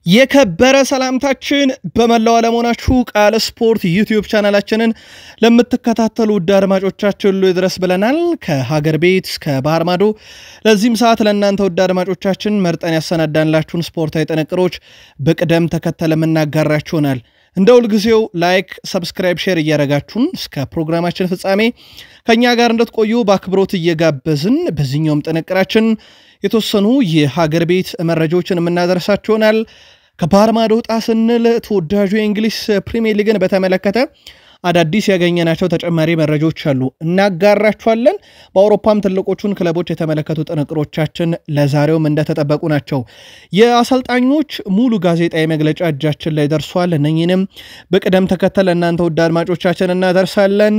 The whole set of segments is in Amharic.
የከበረ ሰላምታችን በመላው ዓለም ሆናችሁ ቃል ስፖርት ዩቲዩብ ቻናላችንን ለምትከታተሉ ውድ አድማጮቻችን ሁሉ ይድረስ ብለናል። ከሀገር ቤት እስከ ባህር ማዶ ለዚህም ሰዓት ለእናንተ ውድ አድማጮቻችን መርጠን ያሰናዳንላችሁን ስፖርታዊ ጥንቅሮች በቅደም ተከተል የምናጋራችሁናል። እንደ ሁልጊዜው ላይክ፣ ሰብስክራይብ፣ ሼር እያደረጋችሁን እስከ ፕሮግራማችን ፍጻሜ ከኛ ጋር እንድትቆዩ በአክብሮት እየጋበዝን በዚህኛውም ጥንቅራችን የተወሰኑ የሀገር ቤት መረጃዎችን የምናደርሳችሁናል። ከባህር ማዶ ወጣ ስንል ተወዳጁ የእንግሊዝ ፕሪሚየር ሊግን በተመለከተ አዳዲስ ያገኘናቸው ተጨማሪ መረጃዎች አሉ እናጋራችኋለን። በአውሮፓም ትልቆቹን ክለቦች የተመለከቱ ጥንቅሮቻችን ለዛሬውም እንደተጠበቁ ናቸው። የአሰልጣኞች ሙሉ ጋዜጣዊ መግለጫ እጃችን ላይ ደርሷል። እነኚህንም በቅደም ተከተል እናንተ ውድ አድማጮቻችን እናደርሳለን።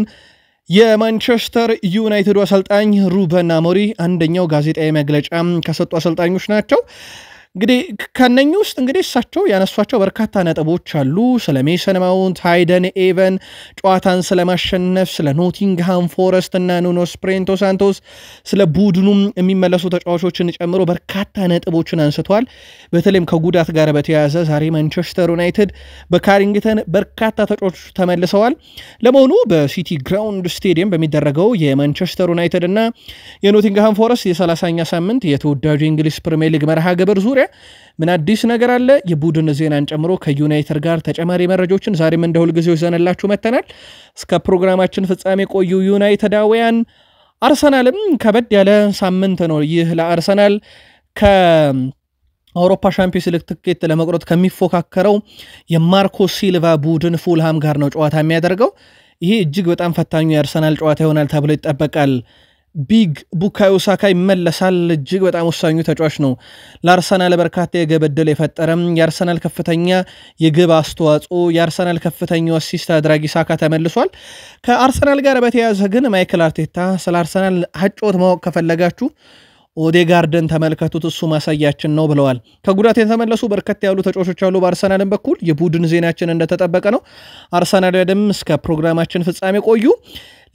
የማንቸስተር ዩናይትድ አሰልጣኝ ሩበን አሞሪም አንደኛው ጋዜጣዊ መግለጫ ከሰጡ አሰልጣኞች ናቸው። እንግዲህ ከነኚህ ውስጥ እሳቸው ያነሷቸው በርካታ ነጥቦች አሉ። ስለ ሜሰን ማውንት፣ ሃይደን ኤቨን ጨዋታን ስለማሸነፍ፣ ስለ ኖቲንግሃም ፎረስት እና ኑኖ ስፕሪንቶ ሳንቶስ፣ ስለ ቡድኑም የሚመለሱ ተጫዋቾችን ጨምሮ በርካታ ነጥቦችን አንስተዋል። በተለይም ከጉዳት ጋር በተያያዘ ዛሬ ማንቸስተር ዩናይትድ በካሪንግተን በርካታ ተጫዋቾች ተመልሰዋል። ለመሆኑ በሲቲ ግራውንድ ስቴዲየም በሚደረገው የማንቸስተር ዩናይትድ እና የኖቲንግሃም ፎረስት የ30ኛ ሳምንት የተወዳጁ የእንግሊዝ ፕሪሚየር ሊግ መርሃ ግብር ዙሪያ ምን አዲስ ነገር አለ? የቡድን ዜናን ጨምሮ ከዩናይትድ ጋር ተጨማሪ መረጃዎችን ዛሬም እንደ ሁልጊዜው ይዘንላችሁ መተናል። እስከ ፕሮግራማችን ፍጻሜ ቆዩ ዩናይትዳውያን። አርሰናልም ከበድ ያለ ሳምንት ነው ይህ ለአርሰናል። ከአውሮፓ ሻምፒዮንስ ሊግ ትኬት ለመቁረጥ ከሚፎካከረው የማርኮ ሲልቫ ቡድን ፉልሃም ጋር ነው ጨዋታ የሚያደርገው። ይሄ እጅግ በጣም ፈታኙ የአርሰናል ጨዋታ ይሆናል ተብሎ ይጠበቃል። ቢግ ቡካዮ ሳካ ይመለሳል። እጅግ በጣም ወሳኙ ተጫዋች ነው። ለአርሰናል በርካታ የግብ ዕድል የፈጠረም፣ የአርሰናል ከፍተኛ የግብ አስተዋጽኦ፣ የአርሰናል ከፍተኛው አሲስት አድራጊ ሳካ ተመልሷል። ከአርሰናል ጋር በተያያዘ ግን ማይክል አርቴታ ስለ አርሰናል ሀጮት ማወቅ ከፈለጋችሁ ኦዴጋርድን ተመልከቱት፣ እሱ ማሳያችን ነው ብለዋል። ከጉዳት የተመለሱ በርከት ያሉ ተጫዋቾች አሉ በአርሰናልም በኩል። የቡድን ዜናችን እንደተጠበቀ ነው። አርሰናል ደም እስከ ፕሮግራማችን ፍጻሜ ቆዩ።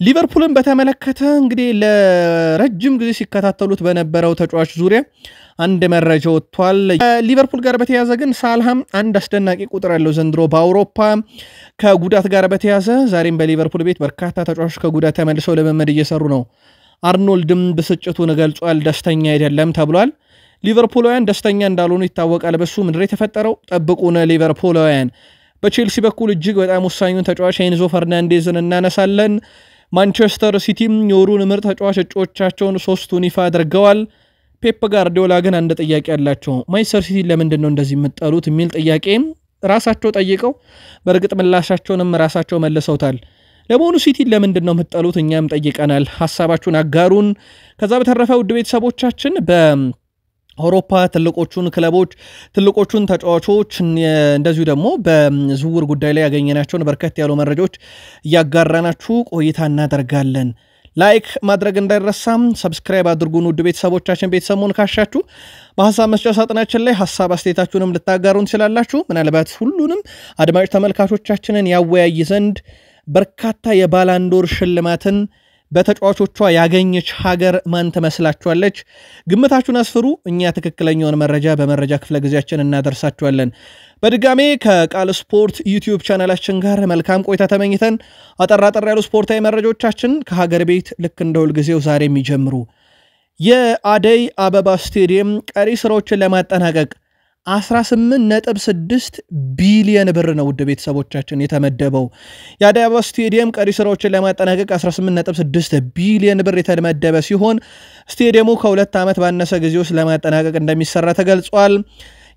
ሊቨርፑልን በተመለከተ እንግዲህ ለረጅም ጊዜ ሲከታተሉት በነበረው ተጫዋች ዙሪያ አንድ መረጃ ወጥቷል። ሊቨርፑል ጋር በተያያዘ ግን ሳልሃም አንድ አስደናቂ ቁጥር ያለው ዘንድሮ በአውሮፓ ከጉዳት ጋር በተያያዘ ዛሬም በሊቨርፑል ቤት በርካታ ተጫዋቾች ከጉዳት ተመልሰው ለመመድ እየሰሩ ነው። አርኖልድም ብስጭቱን ገልጿል። ደስተኛ አይደለም ተብሏል። ሊቨርፑላውያን ደስተኛ እንዳልሆኑ ይታወቃል። በሱ ምድር የተፈጠረው ጠብቁን ሊቨርፑላውያን። በቼልሲ በኩል እጅግ በጣም ወሳኙን ተጫዋች ኤንዞ ፈርናንዴዝን እናነሳለን። ማንቸስተር ሲቲም የወሩን ምርጥ ተጫዋች እጩዎቻቸውን ሶስቱን ይፋ አድርገዋል። ፔፕ ጋርዲዮላ ግን አንድ ጥያቄ አላቸው። ማንቸስተር ሲቲ ለምንድን ነው እንደዚህ የምትጠሉት የሚል ጥያቄ ራሳቸው ጠይቀው በእርግጥ ምላሻቸውንም ራሳቸው መልሰውታል። ለመሆኑ ሲቲ ለምንድን ነው የምትጠሉት? እኛም ጠይቀናል። ሐሳባችሁን አጋሩን። ከዛ በተረፈ ውድ ቤተሰቦቻችን በአውሮፓ ትልቆቹን ክለቦች ትልቆቹን ተጫዋቾች እንደዚሁ ደግሞ በዝውውር ጉዳይ ላይ ያገኘናቸውን በርከት ያሉ መረጃዎች እያጋራናችሁ ቆይታ እናደርጋለን። ላይክ ማድረግ እንዳይረሳም፣ ሰብስክራይብ አድርጉን። ውድ ቤተሰቦቻችን ቤተሰሙን ካሻችሁ በሐሳብ መስጫ ሳጥናችን ላይ ሐሳብ አስተያየታችሁንም ልታጋሩን ትችላላችሁ። ምናልባት ሁሉንም አድማጭ ተመልካቾቻችንን ያወያይ ዘንድ በርካታ የባላንዶር ሽልማትን በተጫዋቾቿ ያገኘች ሀገር ማን ትመስላችኋለች? ግምታችሁን አስፍሩ። እኛ ትክክለኛውን መረጃ በመረጃ ክፍለ ጊዜያችን እናደርሳችኋለን። በድጋሜ ከቃል ስፖርት ዩቲዩብ ቻናላችን ጋር መልካም ቆይታ ተመኝተን አጠራጠር ያሉ ስፖርታዊ መረጃዎቻችን ከሀገር ቤት ልክ እንደ ሁልጊዜው ዛሬ የሚጀምሩ የአደይ አበባ ስቴዲየም ቀሪ ስራዎችን ለማጠናቀቅ 18.6 ቢሊዮን ብር ነው ውድ ቤተሰቦቻችን የተመደበው። የአደይ አበባ ስቴዲየም ቀሪ ስራዎችን ለማጠናቀቅ 18.6 ቢሊዮን ብር የተመደበ ሲሆን ስቴዲየሙ ከ2 ዓመት ባነሰ ጊዜ ውስጥ ለማጠናቀቅ እንደሚሰራ ተገልጿል።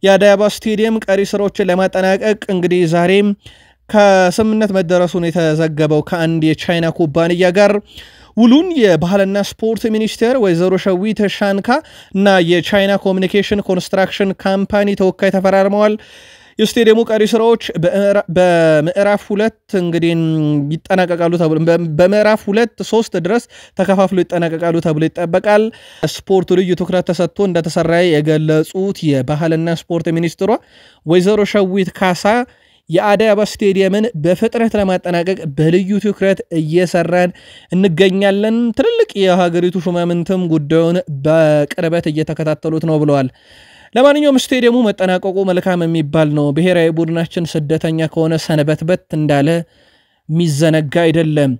የአደይ አበባ ስቴዲየም ቀሪ ስራዎችን ለማጠናቀቅ እንግዲህ ዛሬም ከስምምነት መደረሱን የተዘገበው ከአንድ የቻይና ኩባንያ ጋር ውሉን የባህልና ስፖርት ሚኒስቴር ወይዘሮ ሸዊት ሻንካ እና የቻይና ኮሚኒኬሽን ኮንስትራክሽን ካምፓኒ ተወካይ ተፈራርመዋል። የስቴዲየሙ ቀሪ ስራዎች በምዕራፍ 2 እንግዲህ ይጠናቀቃሉ ተብሎ በምዕራፍ 2-3 ድረስ ተከፋፍሎ ይጠናቀቃሉ ተብሎ ይጠበቃል። ስፖርቱ ልዩ ትኩረት ተሰጥቶ እንደተሰራ የገለጹት የባህልና ስፖርት ሚኒስትሯ ወይዘሮ ሸዊት ካሳ የአደይ አበባ ስቴዲየምን በፍጥነት ለማጠናቀቅ በልዩ ትኩረት እየሰራን እንገኛለን። ትልልቅ የሀገሪቱ ሹማምንትም ጉዳዩን በቅርበት እየተከታተሉት ነው ብለዋል። ለማንኛውም ስቴዲየሙ መጠናቀቁ መልካም የሚባል ነው። ብሔራዊ ቡድናችን ስደተኛ ከሆነ ሰነበትበት እንዳለ ሚዘነጋ አይደለም።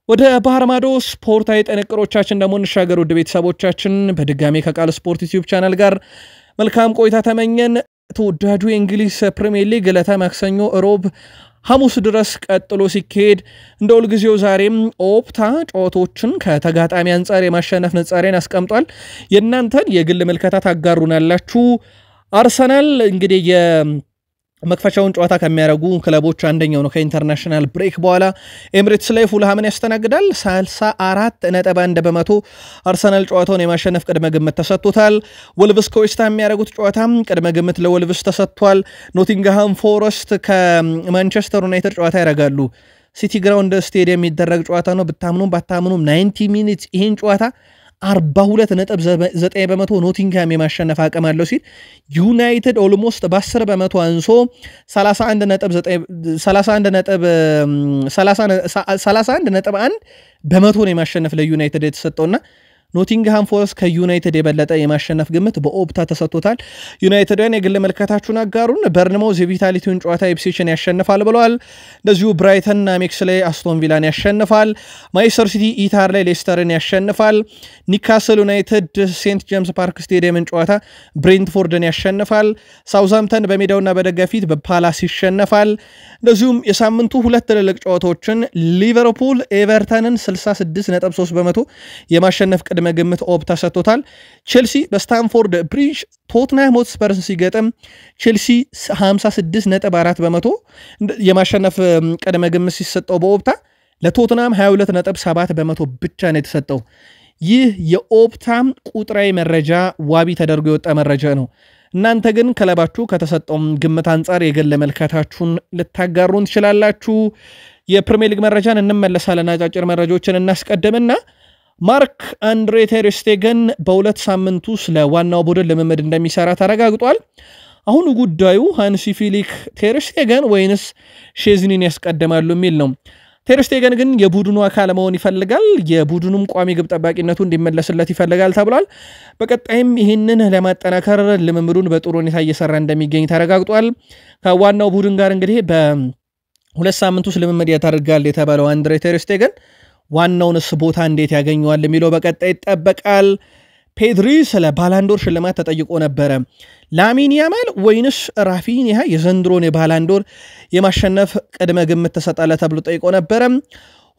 ወደ ባህር ማዶ ስፖርታዊ ጥንቅሮቻችን ደግሞ እንሻገር። ውድ ቤተሰቦቻችን በድጋሚ ከቃል ስፖርት ዩቲዩብ ቻናል ጋር መልካም ቆይታ ተመኘን። ተወዳጁ የእንግሊዝ ፕሪሚየር ሊግ ዕለተ ማክሰኞ፣ ሮብ፣ ሐሙስ ድረስ ቀጥሎ ሲካሄድ እንደ ሁልጊዜው ዛሬም ኦፕታ ጨዋታዎችን ከተጋጣሚ አንጻር የማሸነፍ ንጻሬን አስቀምጧል። የእናንተን የግል ምልከታ ታጋሩናላችሁ። አርሰናል እንግዲህ የመክፈቻውን ጨዋታ ከሚያደርጉ ክለቦች አንደኛው ነው። ከኢንተርናሽናል ብሬክ በኋላ ኤምሬትስ ላይ ፉልሃምን ያስተናግዳል። 34.1 በመቶ አርሰናል ጨዋታውን የማሸነፍ ቅድመ ግምት ተሰጥቶታል። ወልቭስ ከዌስትሃም የሚያደርጉት ጨዋታ ቅድመ ግምት ለወልቭስ ተሰጥቷል። ኖቲንግሃም ፎረስት ከማንቸስተር ዩናይትድ ጨዋታ ያደርጋሉ። ሲቲ ግራውንድ ስቴዲየም የሚደረግ ጨዋታ ነው። ብታምኑም ባታምኑም 90 ሚኒት ይህን ጨዋታ 42.9 በመቶ ኖቲንግሃም የማሸነፍ አቅም አለው ሲል ዩናይትድ ኦልሞስት በ10 በመቶ አንሶ 31.1 በመቶ ነው የማሸነፍ ለዩናይትድ የተሰጠውና ኖቲንግሃም ፎረስት ከዩናይትድ የበለጠ የማሸነፍ ግምት በኦፕታ ተሰጥቶታል። ዩናይትድን የግል መልከታችሁን አጋሩን። በርንማውዝ የቪታሊቲውን ጨዋታ ኢፕስዊችን ያሸንፋል ብለዋል። እንደዚሁ ብራይተን አሜክስ ላይ አስቶን ቪላን ያሸንፋል። ማንቸስተር ሲቲ ኢታር ላይ ሌስተርን ያሸንፋል። ኒካስል ዩናይትድ ሴንት ጄምስ ፓርክ ስቴዲየምን ጨዋታ ብሬንትፎርድን ያሸንፋል። ሳውዝሃምፕተን በሜዳውና በደጋፊት በፓላስ ይሸነፋል። እንደዚሁም የሳምንቱ ሁለት ትልልቅ ጨዋታዎችን ሊቨርፑል ኤቨርተንን 66.3 በመቶ የማሸነፍ ቅድመ ግምት ኦፕታ ሰጥቶታል። ቼልሲ በስታንፎርድ ብሪጅ ቶትናም ሆትስፐርን ሲገጥም ቼልሲ 56.4 በመቶ የማሸነፍ ቅድመ ግምት ሲሰጠው በኦፕታ ለቶትናም 22.7 በመቶ ብቻ ነው የተሰጠው። ይህ የኦፕታ ቁጥራዊ መረጃ ዋቢ ተደርጎ የወጣ መረጃ ነው። እናንተ ግን ክለባችሁ ከተሰጠው ግምት አንጻር የግል መልከታችሁን ልታጋሩን ትችላላችሁ። የፕሪሚየር ሊግ መረጃን እንመለሳለን። አጫጭር መረጃዎችን እናስቀድምና ማርክ አንድሬ ተር ስቴገን በሁለት ሳምንት ውስጥ ለዋናው ቡድን ልምምድ እንደሚሰራ ተረጋግጧል። አሁን ጉዳዩ ሃንሲ ፊሊክ ተር ስቴገን ወይንስ ሼዝኒን ያስቀድማሉ የሚል ነው። ተር ስቴገን ግን የቡድኑ አካል መሆን ይፈልጋል። የቡድኑም ቋሚ ግብ ጠባቂነቱ እንዲመለስለት ይፈልጋል ተብሏል። በቀጣይም ይህንን ለማጠናከር ልምምዱን በጥሩ ሁኔታ እየሰራ እንደሚገኝ ተረጋግጧል። ከዋናው ቡድን ጋር እንግዲህ በሁለት ሳምንት ውስጥ ልምምድ ያደርጋል የተባለው አንድሬ ተር ስቴገን ዋናውንስ ቦታ እንዴት ያገኘዋል የሚለው በቀጣይ ይጠበቃል። ፔድሪ ስለ ባላንዶር ሽልማት ተጠይቆ ነበረ። ላሚን ያማል ወይንስ ራፊኒያ የዘንድሮን የባላንዶር የማሸነፍ ቅድመ ግምት ተሰጣለ ተብሎ ጠይቆ ነበረ።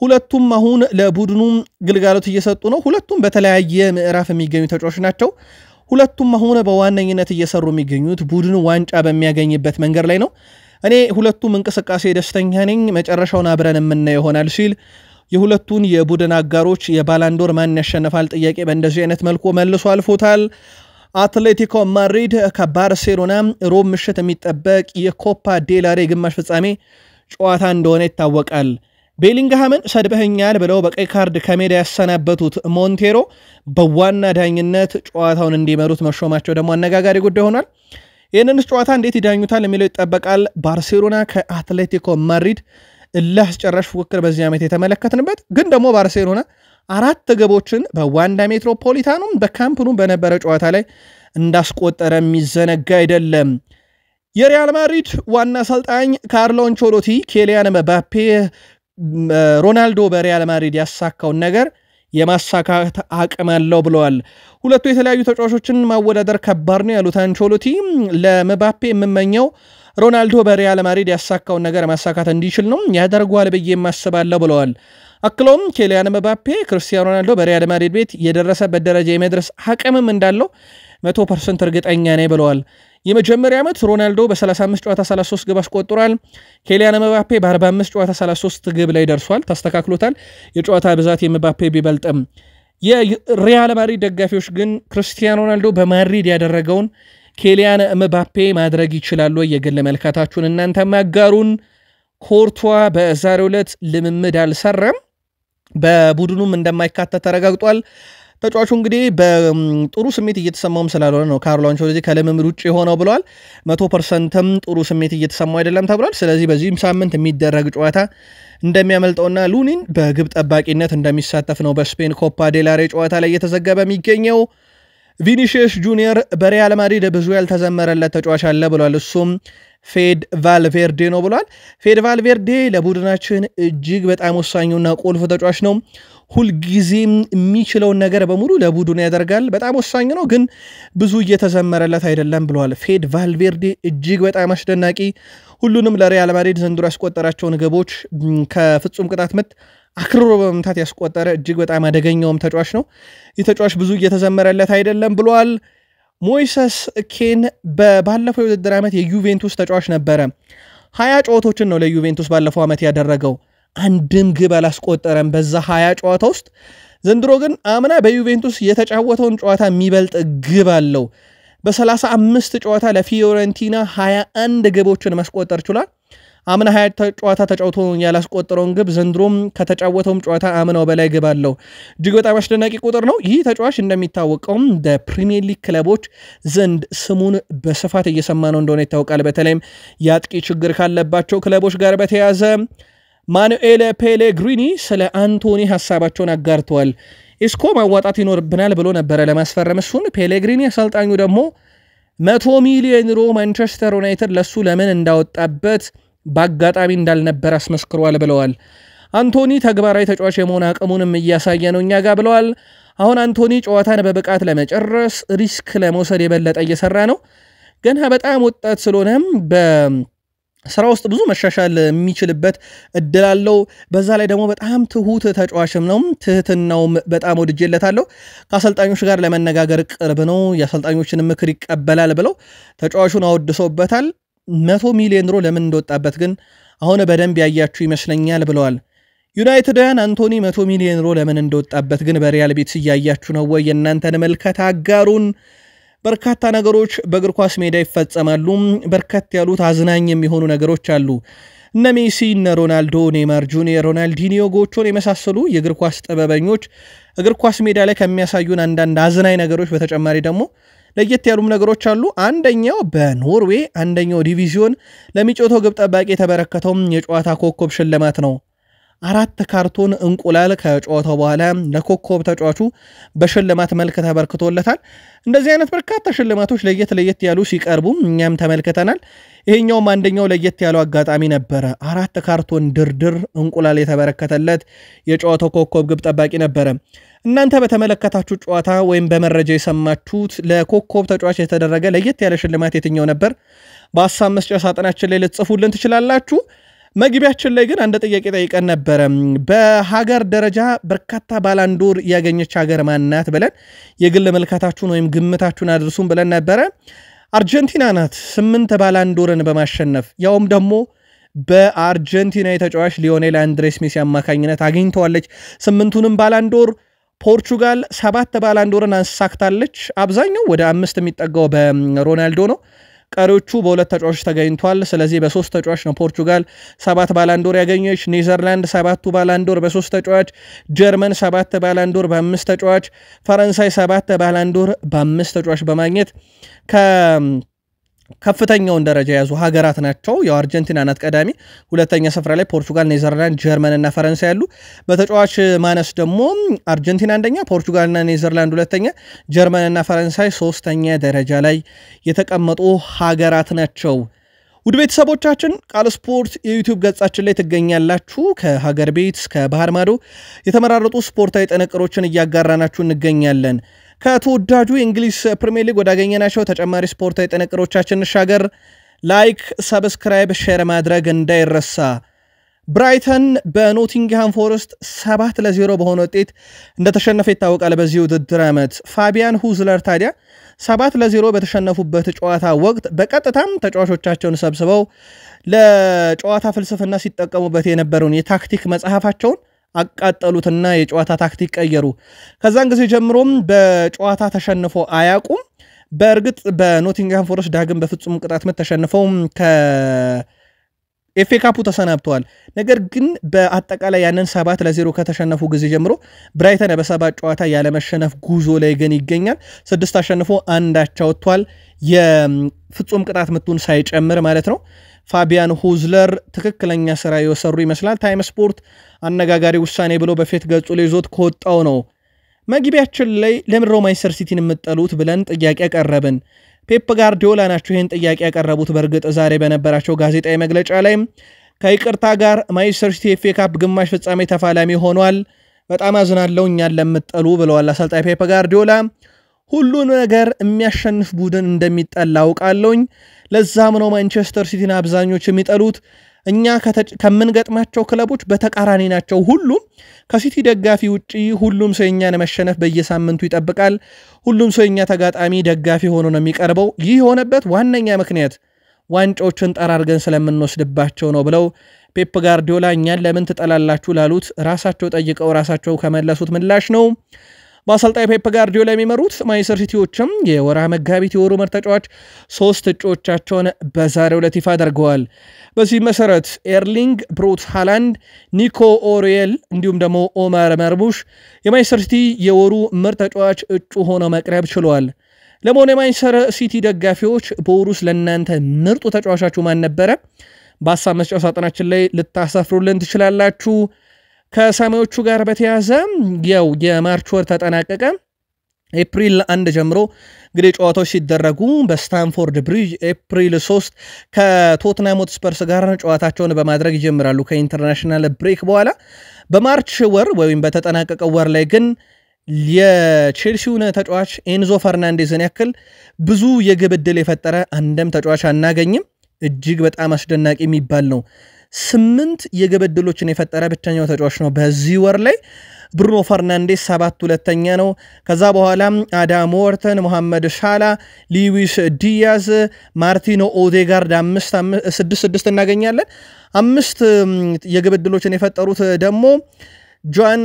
ሁለቱም አሁን ለቡድኑ ግልጋሎት እየሰጡ ነው። ሁለቱም በተለያየ ምዕራፍ የሚገኙ ተጫዋቾች ናቸው። ሁለቱም አሁን በዋነኝነት እየሰሩ የሚገኙት ቡድኑ ዋንጫ በሚያገኝበት መንገድ ላይ ነው። እኔ ሁለቱም እንቅስቃሴ ደስተኛ ነኝ፣ መጨረሻውን አብረን የምናየው ይሆናል ሲል የሁለቱን የቡድን አጋሮች የባላንዶር ማን ያሸነፋል ጥያቄ በእንደዚህ አይነት መልኩ መልሶ አልፎታል። አትሌቲኮ ማድሪድ ከባርሴሎና ሮብ ምሽት የሚጠበቅ የኮፓ ዴላሬ ግማሽ ፍጻሜ ጨዋታ እንደሆነ ይታወቃል። ቤሊንግሃምን ሰድበኸኛል ብለው በቀይ ካርድ ከሜዳ ያሰናበቱት ሞንቴሮ በዋና ዳኝነት ጨዋታውን እንዲመሩት መሾማቸው ደግሞ አነጋጋሪ ጉዳይ ሆኗል። ይህንንስ ጨዋታ እንዴት ይዳኙታል የሚለው ይጠበቃል። ባርሴሎና ከአትሌቲኮ ማድሪድ እልህ አስጨራሽ ፉክክር በዚህ ዓመት የተመለከትንበት ግን ደግሞ ባርሴሎና 4 ግቦችን በዋንዳ ሜትሮፖሊታኑም በካምፕኑም በነበረ ጨዋታ ላይ እንዳስቆጠረ የሚዘነጋ አይደለም። የሪያል ማድሪድ ዋና አሰልጣኝ ካርሎ አንቸሎቲ ኬሊያን ምባፔ ሮናልዶ በሪያል ማድሪድ ያሳካውን ነገር የማሳካት አቅም አለው ብለዋል። ሁለቱ የተለያዩ ተጫዋቾችን ማወዳደር ከባድ ነው ያሉት አንቸሎቲ ለምባፔ የምመኘው ሮናልዶ በሪያል ማድሪድ ያሳካውን ነገር ማሳካት እንዲችል ነው ያደርጓል ብዬ ማስባለሁ ብለዋል። አክሎም ኬሊያን ምባፔ ክርስቲያኖ ሮናልዶ በሪያል ማድሪድ ቤት የደረሰበት ደረጃ የመድረስ አቅምም እንዳለው 100% እርግጠኛ ነኝ ብለዋል። የመጀመሪያ ዓመት ሮናልዶ በ35 ጨዋታ 33 ግብ አስቆጥሯል። ኬሊያን ምባፔ በ45 ጨዋታ 33 ግብ ላይ ደርሷል። ተስተካክሎታል። የጨዋታ ብዛት የምባፔ ቢበልጥም የሪያል ማድሪድ ደጋፊዎች ግን ክርስቲያኖ ሮናልዶ በማድሪድ ያደረገውን ኬሊያን ምባፔ ማድረግ ይችላል ወይ? የግል መልካታችሁን እናንተ ማጋሩን። ኮርቷ በዛሬው ዕለት ልምምድ አልሰራም፣ በቡድኑም እንደማይካተት ተረጋግጧል። ተጫዋቹ እንግዲህ በጥሩ ስሜት እየተሰማውም ስላልሆነ ነው ካርሎ አንቸሎቲ ከልምምድ ውጭ ሆነው ብለዋል። 100%ም ጥሩ ስሜት እየተሰማው አይደለም ተብሏል። ስለዚህ በዚህም ሳምንት የሚደረግ ጨዋታ እንደሚያመልጠውና ሉኒን በግብ ጠባቂነት እንደሚሳተፍ ነው በስፔን ኮፓ ዴላሬ ጨዋታ ላይ እየተዘገበ የሚገኘው። ቪኒሺየስ ጁኒየር በሪያል ማድሪድ ብዙ ያልተዘመረለት ተጫዋች አለ ብሏል። እሱም ፌድ ቫልቬርዴ ነው ብሏል። ፌድ ቫልቬርዴ ለቡድናችን እጅግ በጣም ወሳኙና ቁልፍ ተጫዋች ነው። ሁልጊዜም የሚችለውን ነገር በሙሉ ለቡድኑ ያደርጋል። በጣም ወሳኝ ነው፣ ግን ብዙ እየተዘመረለት አይደለም ብሏል። ፌድ ቫልቬርዴ እጅግ በጣም አስደናቂ፣ ሁሉንም ለሪያል ማድሪድ ዘንድሮ ያስቆጠራቸውን ግቦች ከፍጹም ቅጣት ምት አክርሮ በመምታት ያስቆጠረ እጅግ በጣም አደገኛውም ተጫዋች ነው። ይህ ተጫዋች ብዙ እየተዘመረለት አይደለም ብሏል። ሞይሰስ ኬን ባለፈው የውድድር ዓመት የዩቬንቱስ ተጫዋች ነበረ። 20 ጨዋታዎችን ነው ለዩቬንቱስ ባለፈው ዓመት ያደረገው፣ አንድም ግብ አላስቆጠረም በዛ 20 ጨዋታ ውስጥ። ዘንድሮ ግን አምና በዩቬንቱስ የተጫወተውን ጨዋታ የሚበልጥ ግብ አለው። በ35 ጨዋታ ለፊዮረንቲና 21 ግቦችን ማስቆጠር ችሏል። አምና 20 ጨዋታ ተጫውቶ ያላስቆጠረውን ግብ ዘንድሮም ከተጫወተውም ጨዋታ አምናው በላይ ግብ አለው። እጅግ በጣም አስደናቂ ቁጥር ነው። ይህ ተጫዋች እንደሚታወቀውም በፕሪሚየር ሊግ ክለቦች ዘንድ ስሙን በስፋት እየሰማ ነው እንደሆነ ይታወቃል። በተለይም የአጥቂ ችግር ካለባቸው ክለቦች ጋር በተያያዘ ማኑኤል ፔሌግሪኒ ስለ አንቶኒ ሐሳባቸውን አጋርተዋል። ኢስኮ ማዋጣት ይኖርብናል ብሎ ነበረ ለማስፈረም እሱን። ፔሌግሪኒ አሰልጣኙ ደግሞ 100 ሚሊዮን ዩሮ ማንቸስተር ዩናይትድ ለሱ ለምን እንዳወጣበት በአጋጣሚ እንዳልነበር አስመስክሯል ብለዋል። አንቶኒ ተግባራዊ ተጫዋች የመሆን አቅሙንም እያሳየ ነው እኛ ጋር ብለዋል። አሁን አንቶኒ ጨዋታን በብቃት ለመጨረስ ሪስክ ለመውሰድ የበለጠ እየሰራ ነው። ገና በጣም ወጣት ስለሆነም በስራ ውስጥ ብዙ መሻሻል የሚችልበት እድል አለው። በዛ ላይ ደግሞ በጣም ትሁት ተጫዋችም ነው። ትህትናውም በጣም ወድጄለታለሁ። ከአሰልጣኞች ጋር ለመነጋገር ቅርብ ነው። የአሰልጣኞችን ምክር ይቀበላል ብለው ተጫዋቹን አወድሰውበታል። 100 ሚሊዮን ዩሮ ለምን እንደወጣበት ግን አሁን በደንብ ያያችሁ ይመስለኛል ብለዋል። ዩናይትድያን አንቶኒ 100 ሚሊዮን ዩሮ ለምን እንደወጣበት ግን በሪያል ቤት እያያችሁ ነው ወይ? የእናንተን መልከት አጋሩን። በርካታ ነገሮች በእግር ኳስ ሜዳ ይፈጸማሉ። በርከት ያሉት አዝናኝ የሚሆኑ ነገሮች አሉ። እነ ሜሲ፣ እነ ሮናልዶ፣ ኔይማር ጁኒየር፣ ሮናልዲኒዮ ጎቾን የመሳሰሉ የእግር ኳስ ጥበበኞች እግር ኳስ ሜዳ ላይ ከሚያሳዩን አንዳንድ አዝናኝ ነገሮች በተጨማሪ ደግሞ ለየት ያሉም ነገሮች አሉ። አንደኛው በኖርዌይ አንደኛው ዲቪዥን ለሚጮተው ግብ ጠባቂ የተበረከተው የጨዋታ ኮከብ ሽልማት ነው። 4 ካርቶን እንቁላል ከጨዋታው በኋላ ለኮከብ ተጫዋቹ በሽልማት መልክ ተበርክቶለታል። እንደዚህ አይነት በርካታ ሽልማቶች ለየት ያሉ ሲቀርቡ እኛም ተመልክተናል። ይሄኛውም አንደኛው ለየት ያለው አጋጣሚ ነበረ። 4 ካርቶን ድርድር እንቁላል የተበረከተለት የጨዋታው ኮከብ ግብ ጠባቂ ነበረ። እናንተ በተመለከታችሁ ጨዋታ ወይም በመረጃ የሰማችሁት ለኮከብ ተጫዋች የተደረገ ለየት ያለ ሽልማት የትኛው ነበር? በሐሳብ መስጫ ሳጥናችን ላይ ልትጽፉልን ትችላላችሁ። መግቢያችን ላይ ግን አንድ ጥያቄ ጠይቀን ነበረ። በሀገር ደረጃ በርካታ ባላንዶር ያገኘች ሀገር ማናት ብለን የግል መልካታችሁን ወይም ግምታችሁን አድርሱን ብለን ነበረ። አርጀንቲና ናት 8 ባላንዶርን በማሸነፍ ያውም ደግሞ በአርጀንቲና የተጫዋች ሊዮኔል አንድሬስ ሜሲ አማካኝነት አግኝተዋለች 8ቱንም ባላንዶር። ፖርቹጋል 7 ባላንዶርን አንሳክታለች። አብዛኛው ወደ 5 የሚጠጋው በሮናልዶ ነው። ቀሪዎቹ በሁለት ተጫዋቾች ተገኝቷል። ስለዚህ በ3 ተጫዋች ነው ፖርቹጋል 7 ባላንዶር ያገኘች። ኔዘርላንድ 7 ባላንዶር በ3 ተጫዋች፣ ጀርመን 7 ባላንዶር በ5 ተጫዋች፣ ፈረንሳይ 7 ባላንዶር በ5 ተጫዋች በማግኘት ከፍተኛውን ደረጃ የያዙ ሀገራት ናቸው። ያው አርጀንቲና ናት ቀዳሚ፣ ሁለተኛ ስፍራ ላይ ፖርቹጋል፣ ኔዘርላንድ፣ ጀርመን እና ፈረንሳይ ያሉ። በተጫዋች ማነስ ደግሞ አርጀንቲና አንደኛ፣ ፖርቹጋልና ኔዘርላንድ ሁለተኛ፣ ጀርመን እና ፈረንሳይ ሶስተኛ ደረጃ ላይ የተቀመጡ ሀገራት ናቸው። ውድ ቤተሰቦቻችን ቃል ስፖርት የዩቲዩብ ገጻችን ላይ ትገኛላችሁ። ከሀገር ቤት እስከ ባህር ማዶ የተመራረጡ ስፖርታዊ ጥንቅሮችን እያጋራናችሁ እንገኛለን። ከተወዳጁ የእንግሊዝ ፕሪሚየር ሊግ ወዳገኘናቸው ተጨማሪ ስፖርታዊ ጥንቅሮቻችን እንሻገር። ላይክ፣ ሰብስክራይብ፣ ሼር ማድረግ እንዳይረሳ። ብራይተን በኖቲንግሃም ፎረስት 7-0 በሆነ ውጤት እንደተሸነፈ ይታወቃል። በዚህ ውድድር ዓመት ፋቢያን ሁዝለር ታዲያ 7-0 በተሸነፉበት ጨዋታ ወቅት በቀጥታም ተጫዋቾቻቸውን ሰብስበው ለጨዋታ ፍልስፍና ሲጠቀሙበት የነበረውን የታክቲክ መጽሐፋቸውን አቃጠሉትና የጨዋታ ታክቲክ ቀየሩ። ከዛን ጊዜ ጀምሮም በጨዋታ ተሸንፎ አያቁም። በእርግጥ በኖቲንግሃም ፎረስት ዳግም በፍጹም ቅጣት ምት ተሸንፈው ከኤፍኤ ካፑ ተሰናብተዋል። ነገር ግን በአጠቃላይ ያንን 7-0 ከተሸነፉ ጊዜ ጀምሮ ብራይተን በ7 ጨዋታ ያለመሸነፍ ጉዞ ላይ ግን ይገኛል። 6 አሸንፎ 1 አቻ ወጥቷል። የፍጹም ቅጣት ምቱን ሳይጨምር ማለት ነው። ፋቢያን ሁዝለር ትክክለኛ ስራ የሰሩ ይመስላል። ታይም ስፖርት አነጋጋሪ ውሳኔ ብሎ በፌት ገጹ ላይ ይዞት ከወጣው ነው መግቢያችን ላይ ለምን ማንቸስተር ሲቲን የምትጠሉት ብለን ጥያቄ ያቀረብን ፔፕ ጋርዲዮላ ናቸው ይሄን ጥያቄ ያቀረቡት በርግጥ ዛሬ በነበራቸው ጋዜጣዊ መግለጫ ላይ ከይቅርታ ጋር ማንቸስተር ሲቲ ኤፍኤ ካፕ ግማሽ ፍጻሜ ተፋላሚ ሆኗል በጣም አዝናለሁ እኛን ለምትጠሉ ብለዋል አሰልጣኝ ፔፕ ጋርዲዮላ ሁሉን ነገር የሚያሸንፍ ቡድን እንደሚጠላ አውቃለሁኝ ለዛም ነው ማንቸስተር ሲቲን አብዛኞች የሚጠሉት እኛ ከምንገጥማቸው ክለቦች በተቃራኒ ናቸው ሁሉም ከሲቲ ደጋፊ ውጪ ሁሉም ሰው እኛን መሸነፍ በየሳምንቱ ይጠብቃል ሁሉም ሰው እኛ ተጋጣሚ ደጋፊ ሆኖ ነው የሚቀርበው ይህ የሆነበት ዋነኛ ምክንያት ዋንጫዎችን ጠራርገን ስለምንወስድባቸው ነው ብለው ፔፕ ጋርዲዮላ እኛን ለምን ትጠላላችሁ ላሉት ራሳቸው ጠይቀው ራሳቸው ከመለሱት ምላሽ ነው በአሰልጣኝ ፔፕ ጋርዲዮላ የሚመሩት ማንቸስተር ሲቲዎችም የወርሃ መጋቢት የወሩ ምርጥ ተጫዋች 3 እጩዎቻቸውን በዛሬው ዕለት ይፋ አድርገዋል በዚህ መሰረት ኤርሊንግ ብሩት ሃላንድ ኒኮ ኦሪየል እንዲሁም ደግሞ ኦማር መርሙሽ የማንቸስተር ሲቲ የወሩ ምርጥ ተጫዋች እጩ ሆነው መቅረብ ችለዋል ለሞኔ ማንቸስተር ሲቲ ደጋፊዎች በወሩስ ለእናንተ ምርጡ ተጫዋቻችሁ ማን ነበረ በሐሳብ መስጫ ሳጥናችን ላይ ልታሰፍሩልን ትችላላችሁ ከሰማዮቹ ጋር በተያዘ ያው የማርች ወር ተጠናቀቀ ኤፕሪል 1 ጀምሮ እንግዲህ ጨዋታዎች ሲደረጉ በስታንፎርድ ብሪጅ ኤፕሪል 3 ከቶትናም ሆትስፐርስ ጋር ጨዋታቸውን በማድረግ ይጀምራሉ ከኢንተርናሽናል ብሬክ በኋላ በማርች ወር ወይም በተጠናቀቀው ወር ላይ ግን የቼልሲውን ተጫዋች ኤንዞ ፈርናንዴዝን ያክል ብዙ የግብ ዕድል የፈጠረ አንድም ተጫዋች አናገኝም እጅግ በጣም አስደናቂ የሚባል ነው 8 የግብ ዕድሎችን የፈጠረ ብቸኛው ተጫዋች ነው በዚህ ወር ላይ ብሩኖ ፈርናንዴስ 7 ሁለተኛ ነው ከዛ በኋላ አዳም ወርተን መሐመድ ሳላ ሉዊስ ዲያዝ ማርቲኖ ኦዴጋርድ 6 እናገኛለን 5 የግብ ዕድሎችን የፈጠሩት ደግሞ ጆን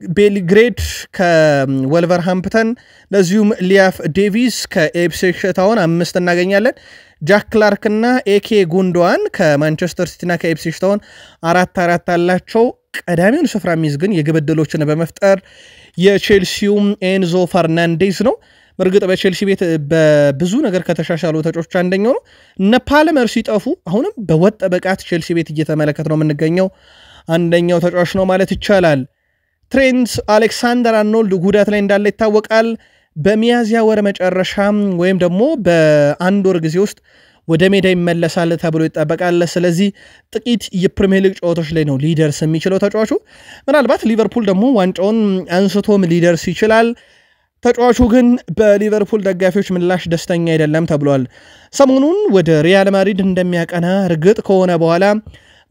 ቤልግሬድ ከወልቨርሃምፕተን ለዚሁም ሊያፍ ዴቪስ ከኤፕስዊች ታውን 5 እናገኛለን ጃክ ክላርክ እና ኤኬ ጉንዶዋን ከማንቸስተር ሲቲ እና ከኤፕስዊች ታውን 4 አላቸው ቀዳሚውን ስፍራ የሚይዝ ግን የግብ ዕድሎችን በመፍጠር የቼልሲው ኤንዞ ፈርናንዴዝ ነው በርግጥ በቼልሲ ቤት በብዙ ነገር ከተሻሻሉ ተጫዋቾች አንደኛው ነው እነ ፓልመር ሲጠፉ አሁንም በወጥ በቃት ቼልሲ ቤት እየተመለከት ነው የምንገኘው አንደኛው ተጫዋች ነው ማለት ይቻላል ትሬንት አሌክሳንደር አርኖልድ ጉዳት ላይ እንዳለ ይታወቃል በሚያዚያ ወር መጨረሻ ወይም ደግሞ በአንድ ወር ጊዜ ውስጥ ወደ ሜዳ ይመለሳል ተብሎ ይጠበቃል ስለዚህ ጥቂት የፕሪሚየር ሊግ ጨዋታዎች ላይ ነው ሊደርስ የሚችለው ተጫዋቹ ምናልባት ሊቨርፑል ደግሞ ዋንጫውን አንስቶም ሊደርስ ይችላል ተጫዋቹ ግን በሊቨርፑል ደጋፊዎች ምላሽ ደስተኛ አይደለም ተብሏል ሰሞኑን ወደ ሪያል ማድሪድ እንደሚያቀና እርግጥ ከሆነ በኋላ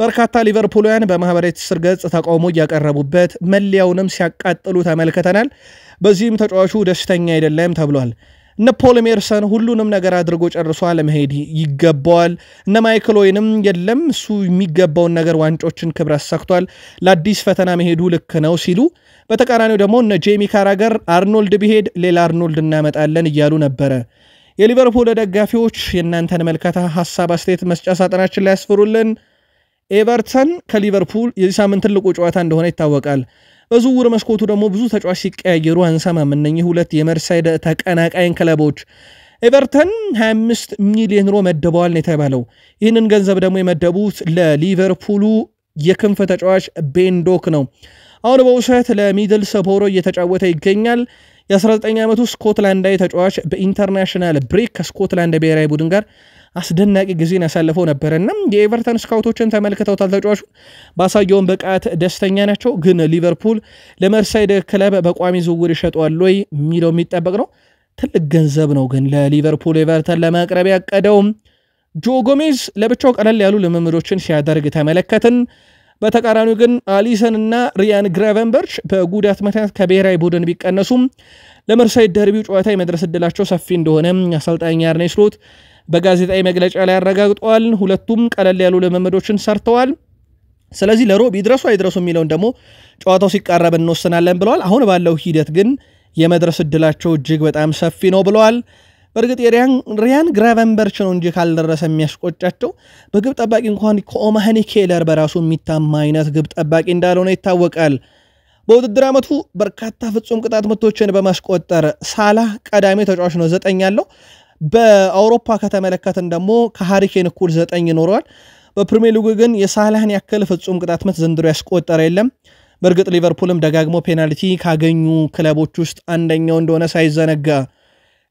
በርካታ ሊቨርፑልያን በማህበራዊ ትስስር ገጽ ተቃውሞ ያቀረቡበት መለያውንም ሲያቃጥሉ ተመልክተናል በዚህም ተጫዋቹ ደስተኛ አይደለም ተብሏል እነ ፖል ሜርሰን ሁሉንም ነገር አድርጎ ጨርሷል መሄድ ይገባዋል እነ ማይክል ኦዌንም የለም እሱ የሚገባውን ነገር ዋንጮችን ክብረት ሰክቷል ለአዲስ ፈተና መሄዱ ልክ ነው ሲሉ በተቃራኒው ደግሞ እነ ጄሚ ካራገር አርኖልድ ቢሄድ ሌላ አርኖልድ እናመጣለን እያሉ ነበረ የሊቨርፑል ደጋፊዎች የእናንተን መልከታ ሐሳብ አስተያየት መስጫ ሳጥናችን ላይ ያስፍሩልን ኤቨርተን ከሊቨርፑል የዚህ ሳምንት ትልቁ ጨዋታ እንደሆነ ይታወቃል በዝውውር መስኮቱ ደግሞ ብዙ ተጫዋች ሲቀያየሩ አንሰማም እነኚህ ሁለት የመርሳይድ ተቀናቃኝ ክለቦች ኤቨርተን 25 ሚሊዮን ዩሮ መደበዋል ነው የተባለው ይህንን ገንዘብ ደግሞ የመደቡት ለሊቨርፑሉ የክንፍ ተጫዋች ቤንዶክ ነው አሁን በውሰት ለሚድልስብሮ እየተጫወተ ይገኛል የ19 ዓመቱ ስኮትላንዳዊ ተጫዋች በኢንተርናሽናል ብሬክ ከስኮትላንድ ብሔራዊ ቡድን ጋር አስደናቂ ጊዜን ያሳልፈው ነበርና የኤቨርተን ስካውቶችን ተመልክተውታል ተጫዋቹ ባሳየውን በቃት ደስተኛ ናቸው ግን ሊቨርፑል ለመርሳይድ ክለብ በቋሚ ዝውውር ይሸጧል ወይ የሚለው የሚጠበቅ ነው ትልቅ ገንዘብ ነው ግን ለሊቨርፑል ኤቨርተን ለማቅረብ ያቀደው ጆ ጎሜዝ ለብቻው ቀለል ያሉ ልምምዶችን ሲያደርግ ተመለከትን በተቃራኒው ግን አሊሰን እና ሪያን ግራቨንበርች በጉዳት ምክንያት ከብሔራዊ ቡድን ቢቀነሱም ለመርሳይድ ደርቢው ጨዋታ የመድረስ ዕድላቸው ሰፊ እንደሆነ አሰልጣኝ አርኔ ስሎት በጋዜጣዊ መግለጫ ላይ ያረጋግጧል ሁለቱም ቀለል ያሉ ልምምዶችን ሰርተዋል ስለዚህ ለሮብ ይድረሱ አይድረሱ የሚለውን ደግሞ ጨዋታው ሲቃረብ እንወስናለን ብለዋል አሁን ባለው ሂደት ግን የመድረስ ዕድላቸው እጅግ በጣም ሰፊ ነው ብለዋል በርግጥ ሪያን ግራቨንበርች ነው እንጂ ካልደረሰ የሚያስቆጫቸው በግብ ጠባቂ እንኳን ኮኦማኒ ኬለር በራሱ የሚታማ አይነት ግብ ጠባቂ እንዳልሆነ ይታወቃል በውድድር ዓመቱ በርካታ ፍጹም ቅጣት ምቶችን በማስቆጠር ሳላህ ቀዳሚ ተጫዋች ነው 9 ያለው በአውሮፓ ከተመለከተን ደግሞ ከሃሪኬን እኩል 9 ይኖረዋል በፕሪሚየር ሊግ ግን የሳላህን ያክል ፍጹም ቅጣት ምት ዘንድሮ ያስቆጠረ የለም በርግጥ ሊቨርፑልም ደጋግሞ ፔናልቲ ካገኙ ክለቦች ውስጥ አንደኛው እንደሆነ ሳይዘነጋ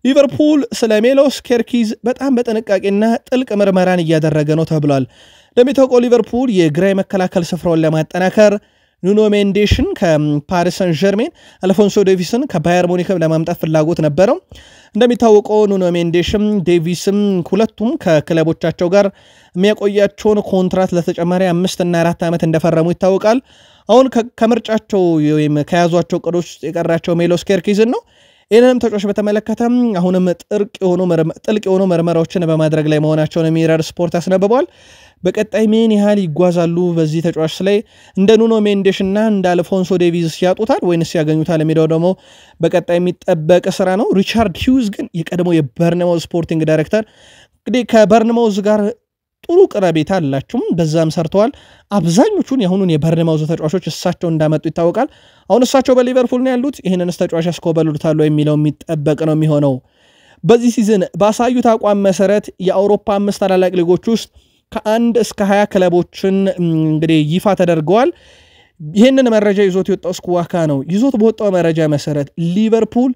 ሊቨርፑል ስለ ሜሎስ ኬርኪዝ በጣም በጥንቃቄና ጥልቅ ምርመራን እያደረገ ነው ተብሏል። እንደሚታወቀው ሊቨርፑል የግራ መከላከል ስፍራውን ለማጠናከር ኑኖ ሜንዴሽን ከፓሪስ ሰን ዠርሜን አልፎንሶ ዴቪስን ከባየር ሙኒክ ለማምጣት ፍላጎት ነበረው። እንደሚታወቀው ኑኖ ሜንዴሽም ዴቪስም ሁለቱም ከክለቦቻቸው ጋር የሚያቆያቸውን ኮንትራት ለተጨማሪ 5 እና 4 ዓመት እንደፈረሙ ይታወቃል። አሁን ከምርጫቸው ወይም ከያዟቸው ቅዶች የቀራቸው ሜሎስ ኬርኪዝን ነው። ይህንንም ተጫዋች በተመለከተ አሁንም ጥልቅ የሆኑ ምርመራዎችን በማድረግ ላይ መሆናቸውን ሚረር ስፖርት አስነብቧል። በቀጣይ ምን ያህል ይጓዛሉ በዚህ ተጫዋች ላይ እንደ ኑኖ ሜንዴሽ እና እንደ አልፎንሶ ዴቪስ ያጡታል ወይንስ ያገኙታል የሚለው ደግሞ በቀጣይ የሚጠበቅ ስራ ነው። ሪቻርድ ሂውዝ ግን የቀድሞ የበርንማውዝ ስፖርቲንግ ዳይሬክተር እንግዲህ ከበርንማውዝ ጋር ጥሩ ቅርበት አላቸው፣ በዛም ሰርተዋል። አብዛኞቹን የአሁኑን የበርንማውዝ ተጫዋቾች እሳቸው እንዳመጡ ይታወቃል። አሁን እሳቸው በሊቨርፑል ነው ያሉት። ይህንን ተጫዋች ያስኮበሉታል የሚለው የሚጠበቅ ነው የሚሆነው። በዚህ ሲዝን ባሳዩት አቋም መሰረት የአውሮፓ 5 ታላላቅ ሊጎች ውስጥ ከ1 እስከ 20 ክለቦችን እንግዲህ ይፋ ተደርገዋል። ይህንን መረጃ ይዞት የወጣው ስኩዋካ ነው። ይዞት በወጣው መረጃ መሰረት ሊቨርፑል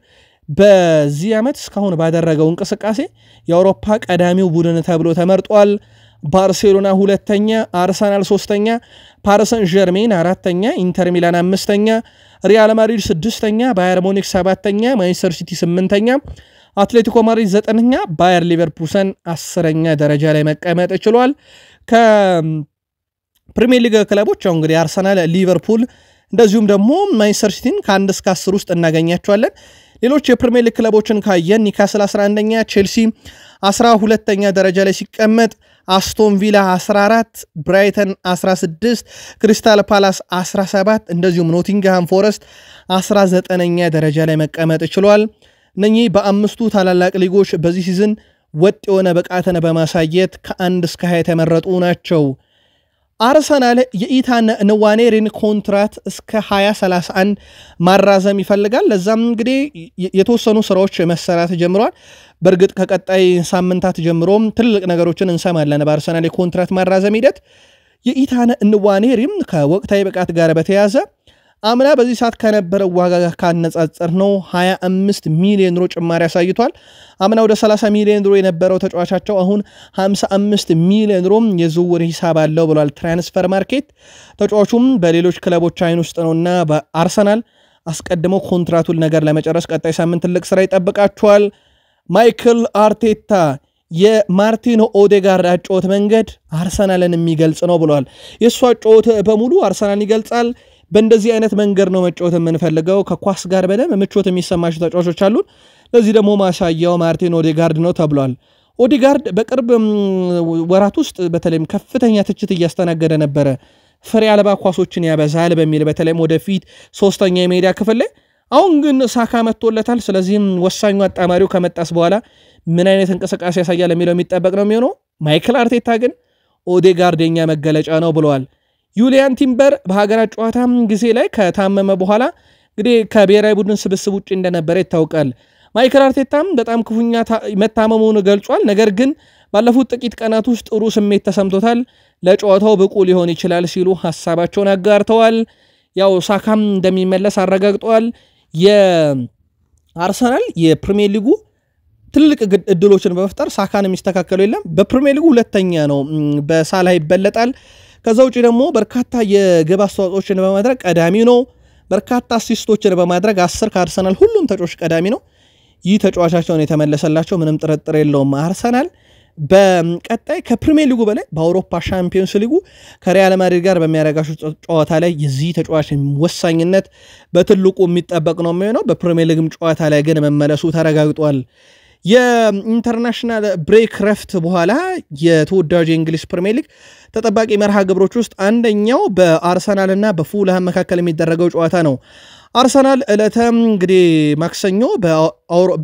በዚህ ዓመት እስካሁን ባደረገው እንቅስቃሴ የአውሮፓ ቀዳሚው ቡድን ተብሎ ተመርጧል። ባርሴሎና 2ኛ፣ አርሰናል 3ኛ፣ ፓሪስ ሰን ዠርሜን 4ኛ፣ ኢንተር ሚላን 5ኛ፣ ሪያል ማድሪድ 6ኛ፣ ባየር ሙኒክ 7ኛ፣ ማንቸስተር ሲቲ 8ኛ፣ አትሌቲኮ ማድሪድ 9ኛ፣ ባየር ሊቨርፑልን 10ኛ ደረጃ ላይ መቀመጥ ችሏል። ከፕሪሚየር ሊግ ክለቦች እንግዲህ አርሰናል፣ ሊቨርፑል እንደዚሁም ደግሞ ማንቸስተር ሲቲን ከ1 እስከ 10 ውስጥ እናገኛቸዋለን። ሌሎች የፕሪሚየር ሊግ ክለቦችን ካየን ኒካስል 11ኛ፣ ቼልሲ 12ኛ ደረጃ ላይ ሲቀመጥ አስቶን ቪላ 14፣ ብራይተን 16፣ ክሪስታል ፓላስ 17 እንደዚሁም ኖቲንግሃም ፎረስት 19ኛ ደረጃ ላይ መቀመጥ ችሏል። እነኚህ በአምስቱ ታላላቅ ሊጎች በዚህ ሲዝን ወጥ የሆነ ብቃትን በማሳየት ከ1 እስከ 20 የተመረጡ ናቸው። አርሰናል የኢታን ንዋኔሪን ኮንትራት እስከ 2031 ማራዘም ይፈልጋል። ለዛም እንግዲህ የተወሰኑ ስራዎች መሰራት ጀምረዋል። በእርግጥ ከቀጣይ ሳምንታት ጀምሮም ትልቅ ነገሮችን እንሰማለን በአርሰናል የኮንትራት ማራዘም ሂደት። የኢታን ንዋኔሪም ከወቅታዊ ብቃት ጋር በተያያዘ አምና በዚህ ሰዓት ከነበረው ዋጋ ጋር ካነጻጸር ነው 25 ሚሊዮን ዩሮ ጭማሪ አሳይቷል። አምና ወደ 30 ሚሊዮን ዩሮ የነበረው ተጫዋቻቸው አሁን 55 ሚሊዮን ዩሮ የዝውውር ሂሳብ አለው ብሏል ትራንስፈር ማርኬት። ተጫዋቹም በሌሎች ክለቦች አይን ውስጥ ነውና በአርሰናል አስቀድመው ኮንትራቱን ነገር ለመጨረስ ቀጣይ ሳምንት ትልቅ ስራ ይጠብቃቸዋል። ማይክል አርቴታ የማርቲን ኦዴጋርድ አጨዋወት መንገድ አርሰናልን የሚገልጽ ነው ብሏል። የእሱ አጨዋወት በሙሉ አርሰናልን ይገልጻል። በእንደዚህ አይነት መንገድ ነው መጫወት የምንፈልገው። ከኳስ ጋር በደንብ ምቾት የሚሰማቸው ተጫዋቾች አሉን። ለዚህ ደግሞ ማሳያው ማርቲን ኦዴጋርድ ነው ተብሏል። ኦዴጋርድ በቅርብ ወራት ውስጥ በተለይም ከፍተኛ ትችት እያስተናገደ ነበረ። ፍሬ አልባ ኳሶችን ያበዛል በሚል በተለይም ወደፊት 3ኛ የሜዳ ክፍል ላይ አሁን ግን ሳካ መጥቶለታል። ስለዚህም ወሳኙ አጣማሪው ከመጣስ በኋላ ምን አይነት እንቅስቃሴ ያሳያል የሚለው የሚጠበቅ ነው የሚሆነው። ማይክል አርቴታ ግን ኦዴጋርድ የኛ መገለጫ ነው ብለዋል። ዩሊያን ቲምበር በሀገራት ጨዋታ ጊዜ ላይ ከታመመ በኋላ እንግዲህ ከብሔራዊ ቡድን ስብስብ ውጭ እንደነበረ ይታወቃል። ማይክል አርቴታም በጣም ክፉኛ መታመሙን ገልጿል። ነገር ግን ባለፉት ጥቂት ቀናት ውስጥ ጥሩ ስሜት ተሰምቶታል፣ ለጨዋታው ብቁ ሊሆን ይችላል ሲሉ ሐሳባቸውን አጋርተዋል። ያው ሳካም እንደሚመለስ አረጋግጠዋል። የአርሰናል የፕሪሚየር ሊጉ ትልቅ እድሎችን በመፍጠር ሳካን የሚስተካከለው የለም። በፕሪሚየር ሊጉ 2ኛ ነው፣ በሳላህ ይበለጣል። ከዛ ውጪ ደግሞ በርካታ የግብ አስተዋጽኦችን በማድረግ ቀዳሚ ነው። በርካታ አሲስቶችን በማድረግ 10 ከአርሰናል ሁሉም ተጫዋቾች ቀዳሚ ነው። ይህ ተጫዋቻቸውን የተመለሰላቸው ምንም ጥርጥር የለውም። አርሰናል በቀጣይ ከፕሪሚየር ሊጉ በላይ በአውሮፓ ሻምፒዮንስ ሊጉ ከሪያል ማድሪድ ጋር በሚያደርጋቸው ጨዋታ ላይ የዚህ ተጫዋች ወሳኝነት በትልቁ የሚጠበቅ ነው የሚሆነው። በፕሪሚየር ሊግም ጨዋታ ላይ ግን መመለሱ ተረጋግጧል። የኢንተርናሽናል ብሬክ ረፍት በኋላ የተወዳጁ የእንግሊዝ ፕሪሚየር ሊግ ተጠባቂ መርሃ ግብሮች ውስጥ አንደኛው በአርሰናልና በፉልሃም መካከል የሚደረገው ጨዋታ ነው። አርሰናል ዕለተ እንግዲህ ማክሰኞ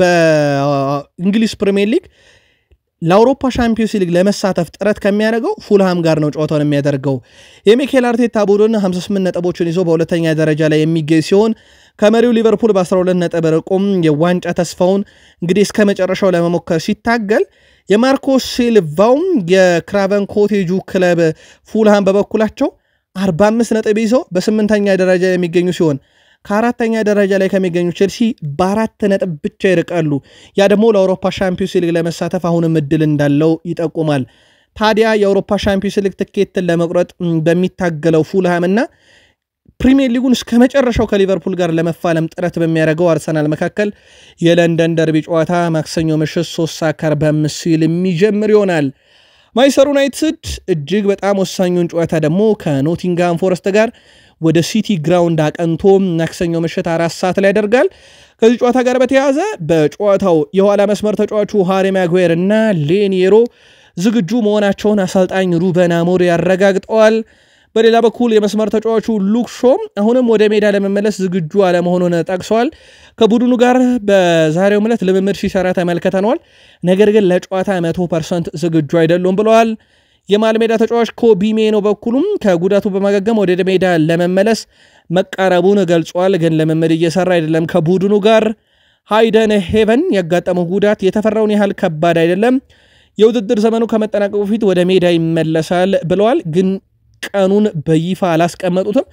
በእንግሊዝ ፕሪሚየር ሊግ ለአውሮፓ ሻምፒዮንስ ሊግ ለመሳተፍ ጥረት ከሚያደርገው ፉልሃም ጋር ነው ጨዋታውን የሚያደርገው። የሚኬል አርቴታ ቡድን 58 ነጥቦችን ይዞ በሁለተኛ ደረጃ ላይ የሚገኝ ሲሆን ከመሪው ሊቨርፑል በ12 ነጥብ ርቆም የዋንጫ ተስፋውን እንግዲህ እስከ መጨረሻው ለመሞከር ሲታገል የማርኮ ሲልቫው የክራቨን ኮቴጁ ክለብ ፉልሃም በበኩላቸው 45 ነጥብ ይዘው በ8ኛ ደረጃ ላይ የሚገኙ ሲሆን ከአራተኛ ደረጃ ላይ ከሚገኙ ቼልሲ በ4 ነጥብ ብቻ ይርቃሉ። ያ ደግሞ ለአውሮፓ ሻምፒዮንስ ሊግ ለመሳተፍ አሁንም እድል እንዳለው ይጠቁማል። ታዲያ የአውሮፓ ሻምፒዮንስ ሊግ ትኬትን ለመቁረጥ በሚታገለው ፉልሃም እና ፕሪሚየር ሊጉን እስከ መጨረሻው ከሊቨርፑል ጋር ለመፋለም ጥረት በሚያደርገው አርሰናል መካከል የለንደን ደርቢ ጨዋታ ማክሰኞ ምሽት 3:45 ሲል የሚጀምር ይሆናል። ማንቸስተር ዩናይትድ እጅግ በጣም ወሳኙን ጨዋታ ደግሞ ከኖቲንግሃም ፎረስት ጋር ወደ ሲቲ ግራውንድ አቀንቶ ማክሰኞ ምሽት 4 ሰዓት ላይ ያደርጋል። ከዚህ ጨዋታ ጋር በተያያዘ በጨዋታው የኋላ መስመር ተጫዋቹ ሃሪ ማጓየር እና ሌኒየሮ ዝግጁ መሆናቸውን አሰልጣኝ ሩበን አሞሪም ያረጋግጠዋል። በሌላ በኩል የመስመር ተጫዋቹ ሉክ ሾም አሁንም ወደ ሜዳ ለመመለስ ዝግጁ አለመሆኑን ጠቅሰዋል። ከቡድኑ ጋር በዛሬው ዕለት ልምምድ ሲሰራ ተመልክተናል፣ ነገር ግን ለጨዋታ 100% ዝግጁ አይደሉም ብለዋል። የመሃል ሜዳ ተጫዋች ኮቢ ሜኖ በኩሉም ከጉዳቱ በማገገም ወደ ሜዳ ለመመለስ መቃረቡን ገልጿል፣ ግን ልምምድ እየሰራ አይደለም ከቡድኑ ጋር። ሃይደን ሄቨን ያጋጠመው ጉዳት የተፈራውን ያህል ከባድ አይደለም፣ የውድድር ዘመኑ ከመጠናቀቁ በፊት ወደ ሜዳ ይመለሳል ብለዋል። ግን ቀኑን በይፋ አላስቀመጡትም፣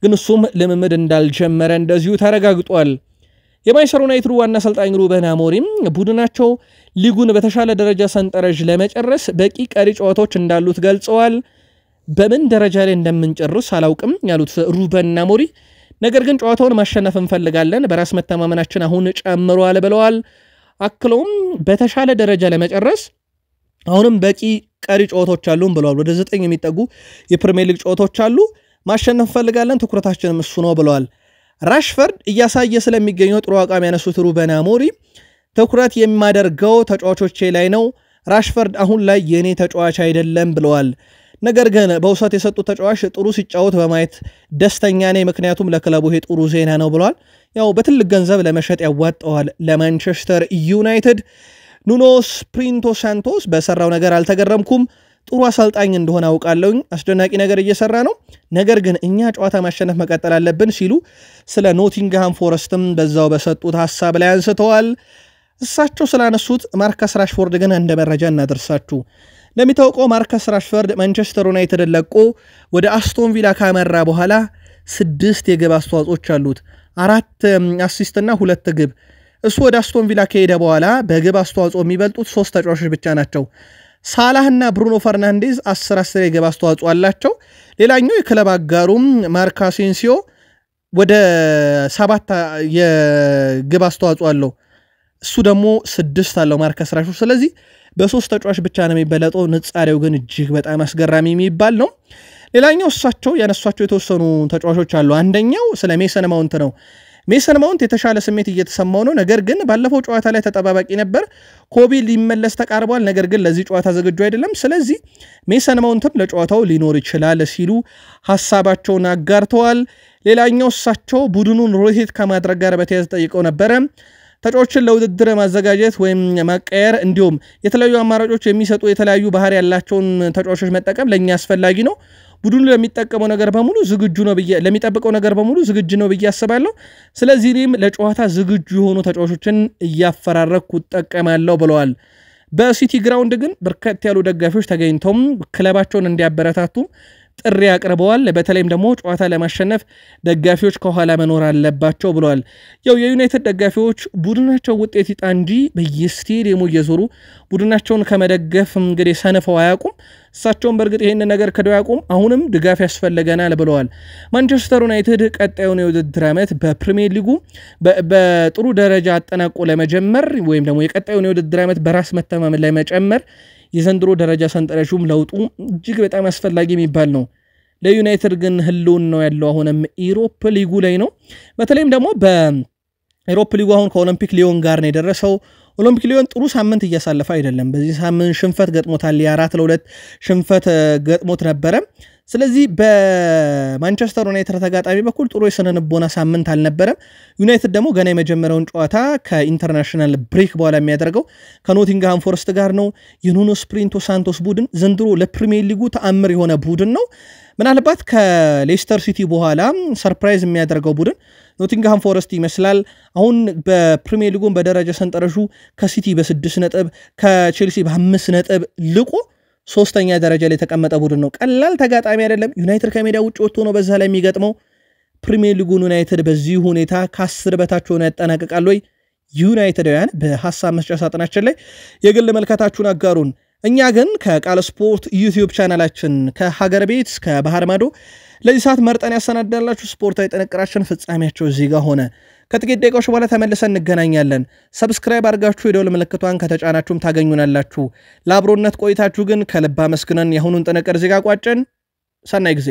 ግን እሱም ልምምድ እንዳልጀመረ እንደዚሁ ተረጋግጧል። የማንቸስተር ዩናይትድ ዋና አሰልጣኝ ሩበን አሞሪም ቡድናቸው ሊጉን በተሻለ ደረጃ ሰንጠረዥ ለመጨረስ በቂ ቀሪ ጨዋታዎች እንዳሉት ገልጸዋል። በምን ደረጃ ላይ እንደምንጨርስ አላውቅም ያሉት ሩበን አሞሪም ነገር ግን ጨዋታውን ማሸነፍ እንፈልጋለን፣ በራስ መተማመናችን አሁን ጨምሯል ብለዋል። አክለውም በተሻለ ደረጃ ለመጨረስ አሁንም በቂ ቀሪ ጨዋታዎች አሉን ብለዋል። ወደ 9 የሚጠጉ የፕሪሚየር ሊግ ጨዋታዎች አሉ፣ ማሸነፍ እንፈልጋለን፣ ትኩረታችንም እሱ ነው ብለዋል። ራሽፈርድ እያሳየ ስለሚገኘው ጥሩ አቋም ያነሱት ሩበን አሞሪም ትኩረት የማደርገው ተጫዋቾቼ ላይ ነው፣ ራሽፈርድ አሁን ላይ የኔ ተጫዋች አይደለም ብለዋል። ነገር ግን በውሰት የሰጡት ተጫዋች ጥሩ ሲጫወት በማየት ደስተኛ ነኝ፣ ምክንያቱም ለክለቡ ይሄ ጥሩ ዜና ነው ብለዋል። ያው በትልቅ ገንዘብ ለመሸጥ ያዋጣዋል ለማንቸስተር ዩናይትድ። ኑኖ ስፕሪንቶ ሳንቶስ በሰራው ነገር አልተገረምኩም፣ ጥሩ አሰልጣኝ እንደሆነ አውቃለሁኝ፣ አስደናቂ ነገር እየሰራ ነው፣ ነገር ግን እኛ ጨዋታ ማሸነፍ መቀጠል አለብን ሲሉ ስለ ኖቲንግሃም ፎረስትም በዛው በሰጡት ሐሳብ ላይ አንስተዋል። እሳቸው ስላነሱት ማርከስ ራሽፎርድ ግን እንደ መረጃ እናደርሳችሁ። ለሚታወቀው ማርከስ ራሽፎርድ ማንቸስተር ዩናይትድን ለቆ ወደ አስቶን ቪላ ካመራ በኋላ 6 የግብ አስተዋጽኦች አሉት፣ 4 አሲስት እና 2 ግብ። እሱ ወደ አስቶን ቪላ ከሄደ በኋላ በግብ አስተዋጽኦ የሚበልጡት 3 ተጫዋቾች ብቻ ናቸው። ሳላህ እና ብሩኖ ፈርናንዴዝ 10 የግብ አስተዋጽኦ አላቸው። ሌላኛው የክለብ አጋሩም ማርክ አሴንሲዮ ወደ 7 የግብ አስተዋጽኦ አለው፣ እሱ ደግሞ 6 አለው ማርከስ ራሽፎርድ። ስለዚህ በ3 ተጫዋች ብቻ ነው የሚበለጠው። ንጻሬው ግን እጅግ በጣም አስገራሚ የሚባል ነው። ሌላኛው እሳቸው ያነሷቸው የተወሰኑ ተጫዋቾች አሉ። አንደኛው ስለ ሜሰን ማውንት ነው። ሜሰን ማውንት የተሻለ ስሜት እየተሰማው ነው፣ ነገር ግን ባለፈው ጨዋታ ላይ ተጠባባቂ ነበር። ኮቢ ሊመለስ ተቃርቧል፣ ነገር ግን ለዚህ ጨዋታ ዝግጁ አይደለም። ስለዚህ ሜሰን ማውንትም ለጨዋታው ሊኖር ይችላል ሲሉ ሐሳባቸውን አጋርተዋል። ሌላኛው እሳቸው ቡድኑን ሮቴት ከማድረግ ጋር በተያያዘ ጠይቀው ነበረ። ተጫዋቾችን ለውድድር ማዘጋጀት ወይም ማቀየር እንዲሁም የተለያዩ አማራጮች የሚሰጡ የተለያዩ ባህሪ ያላቸውን ተጫዋቾች መጠቀም ለኛ አስፈላጊ ነው። ቡድኑ ለሚጠቀመው ነገር በሙሉ ዝግጁ ነው ብዬ ለሚጠብቀው ነገር በሙሉ ዝግጁ ነው ብዬ አስባለሁ። ስለዚህ እኔም ለጨዋታ ዝግጁ የሆኑ ተጫዋቾችን እያፈራረኩ እጠቀማለሁ ብለዋል። በሲቲ ግራውንድ ግን በርከት ያሉ ደጋፊዎች ተገኝተው ክለባቸውን እንዲያበረታቱ ጥሪ አቅርበዋል። በተለይም ደግሞ ጨዋታ ለማሸነፍ ደጋፊዎች ከኋላ መኖር አለባቸው ብለዋል። ያው የዩናይትድ ደጋፊዎች ቡድናቸው ውጤት ይጣ እንጂ በየስቴዲየሙ እየዞሩ ቡድናቸውን ከመደገፍ እንግዲህ ሰንፈው አያውቁም። እሳቸውን በእርግጥ ይህንን ነገር ከደው ያውቁም፣ አሁንም ድጋፍ ያስፈልገናል ብለዋል። ማንቸስተር ዩናይትድ ቀጣዩን የውድድር ዓመት በፕሪሚየር ሊጉ በጥሩ ደረጃ አጠናቆ ለመጀመር ወይም ደግሞ የቀጣዩን የውድድር ዓመት በራስ መተማመን ላይ መጨመር የዘንድሮ ደረጃ ሰንጠረዡም ለውጡ እጅግ በጣም አስፈላጊ የሚባል ነው። ለዩናይትድ ግን ህልውን ነው ያለው አሁንም ኢሮፕ ሊጉ ላይ ነው። በተለይም ደግሞ በኢሮፕ ሊጉ አሁን ከኦሎምፒክ ሊዮን ጋር ነው የደረሰው። ኦሎምፒክ ሊዮን ጥሩ ሳምንት እያሳለፈ አይደለም። በዚህ ሳምንት ሽንፈት ገጥሞታል፣ 4-2 ሽንፈት ገጥሞት ነበረ። ስለዚህ በማንቸስተር ዩናይትድ ተጋጣሚ በኩል ጥሩ የስነልቦና ሳምንት አልነበረም። ዩናይትድ ደግሞ ገና የመጀመሪያውን ጨዋታ ከኢንተርናሽናል ብሬክ በኋላ የሚያደርገው ከኖቲንግሃም ፎረስት ጋር ነው። የኑኖ ስፕሪንቶ ሳንቶስ ቡድን ዘንድሮ ለፕሪሚየር ሊጉ ተአምር የሆነ ቡድን ነው። ምናልባት ከሌስተር ሲቲ በኋላ ሰርፕራይዝ የሚያደርገው ቡድን ኖቲንግሃም ፎረስት ይመስላል። አሁን በፕሪሚየር ሊጉን በደረጃ ሰንጠረዡ ከሲቲ በ6 ነጥብ ከቼልሲ በ5 ነጥብ ልቆ ሶስተኛ ደረጃ ላይ የተቀመጠ ቡድን ነው። ቀላል ተጋጣሚ አይደለም። ዩናይትድ ከሜዳ ውጭ ወጥቶ ነው በዛ ላይ የሚገጥመው። ፕሪሚየር ሊጉን ዩናይትድ በዚህ ሁኔታ ከ10 በታች ሆኖ ያጠናቅቃል ወይ? ዩናይትዳውያን በሐሳብ መስጫ ሳጥናችን ላይ የግል መልከታችሁን አጋሩን። እኛ ግን ከቃል ስፖርት ዩቲዩብ ቻናላችን ከሀገር ቤት ከባህር ማዶ ለዚህ ሰዓት መርጠን ያሰናዳላችሁ ስፖርታዊ ጥንቅራችን ፍጻሜያቸው እዚህ ጋር ሆነ። ከጥቂት ደቂቃዎች በኋላ ተመልሰን እንገናኛለን። ሰብስክራይብ አድርጋችሁ የደወል ምልክቷን ከተጫናችሁም ታገኙናላችሁ። ለአብሮነት ቆይታችሁ ግን ከልብ አመስግነን የአሁኑን ጥንቅር እዚህ ጋር ቋጨን። ሰናይ ጊዜ